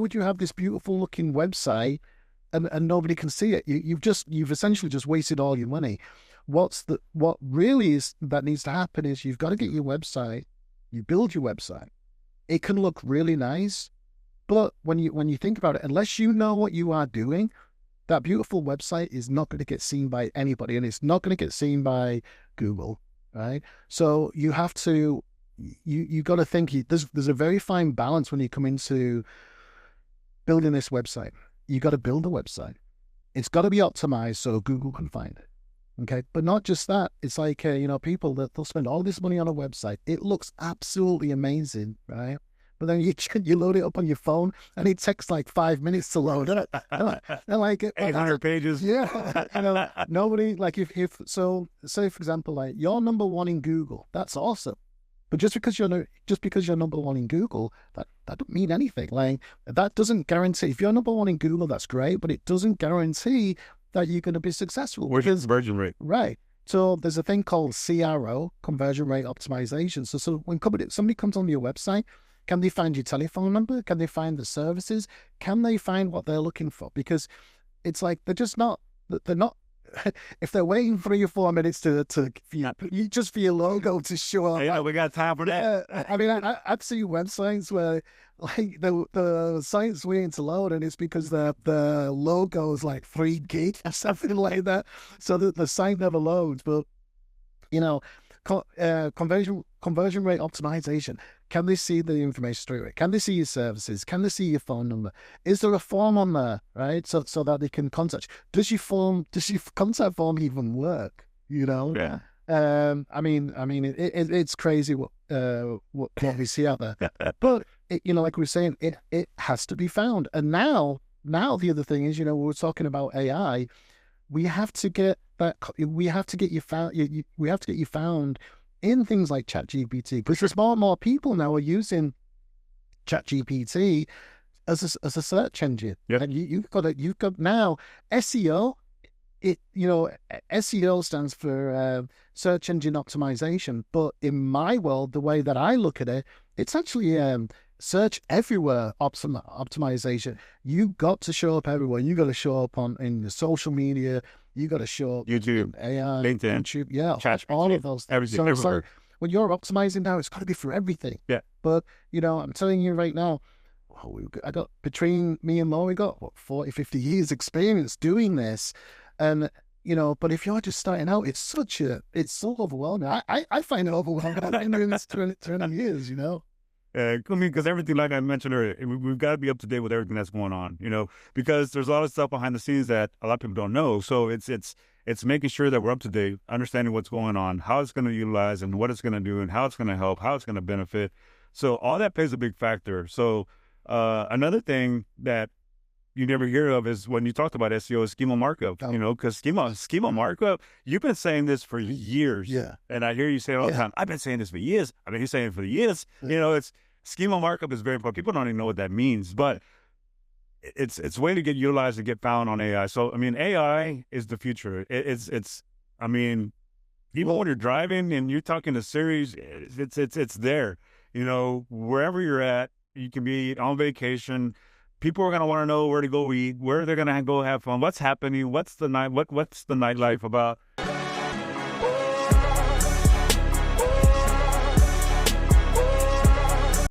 would you have this beautiful looking website and nobody can see it? You've essentially just wasted all your money. What really is that needs to happen is you've got to get your website, you build your website. It can look really nice, but when you think about it, unless you know what you are doing, that beautiful website is not going to get seen by anybody, and it's not going to get seen by Google, right? So you have to, you got to think there's a very fine balance when you come into building this website. You got to build a website. It's got to be optimized so Google can find it. Okay, but not just that. It's like people that they'll spend all this money on a website. It looks absolutely amazing, right? But then you load it up on your phone and it takes like 5 minutes to load it. And like 800 pages. Yeah, nobody like if so. Say for example, like you're number one in Google, that's awesome. But just because you're number one in Google, that doesn't mean anything. Like that doesn't guarantee. If you're number one in Google, that's great, but it doesn't guarantee that you're going to be successful. Where's your conversion rate? Right. So there's a thing called CRO, conversion rate optimization. So when somebody comes on your website, can they find your telephone number? Can they find the services? Can they find what they're looking for? Because it's like they're not. If they're waiting 3 or 4 minutes for your logo to show up. Yeah, we got time for that. I mean, I've seen websites where like the site's waiting to load, and it's because the logo is like 3 gig or something like that, so that the site never loads. But conversion rate optimization. Can they see the information straight away? Can they see your services? Can they see your phone number? Is there a form on there, right? So that they can contact you? Does your contact form even work? Yeah. I mean, it's crazy what we see out there. But like we were saying, it has to be found. And now the other thing is, we were talking about AI. We have to get that. We have to get you found. We have to get you found in things like ChatGPT, because there's more and more people now are using ChatGPT as a search engine. Yep. And you've got now SEO. SEO stands for search engine optimization. But in my world, the way that I look at it, it's actually search everywhere optimization. You got to show up everywhere. You got to show up in the social media. You got to show up YouTube, AI, LinkedIn, YouTube, yeah, Chat, all of those things. everything. So when you're optimizing now, it's got to be for everything. Yeah. But I'm telling you right now, I got, between me and Mo, we got 40, 50 years experience doing this, and but if you're just starting out, it's so overwhelming. I find it overwhelming. I've been doing this 20 years. I mean, because everything, like I mentioned earlier, we've got to be up to date with everything that's going on, because there's a lot of stuff behind the scenes that a lot of people don't know. So it's making sure that we're up to date, understanding what's going on, how it's going to utilize, and what it's going to do, and how it's going to help, how it's going to benefit. So all that plays a big factor. So another thing that you never hear of is when you talked about SEO is schema markup, because schema markup, you've been saying this for years. Yeah. And I hear you say it all the time. I've been saying this for years. I've been saying it for years. It's schema markup is very important. People don't even know what that means, but it's a way to get utilized and get found on AI. So, I mean, AI is the future. I mean, even when you're driving and you're talking to Siri, it's there, wherever you're at. You can be on vacation. People are going to want to know where to go eat, where they're going to go have fun, what's happening, what's the nightlife about.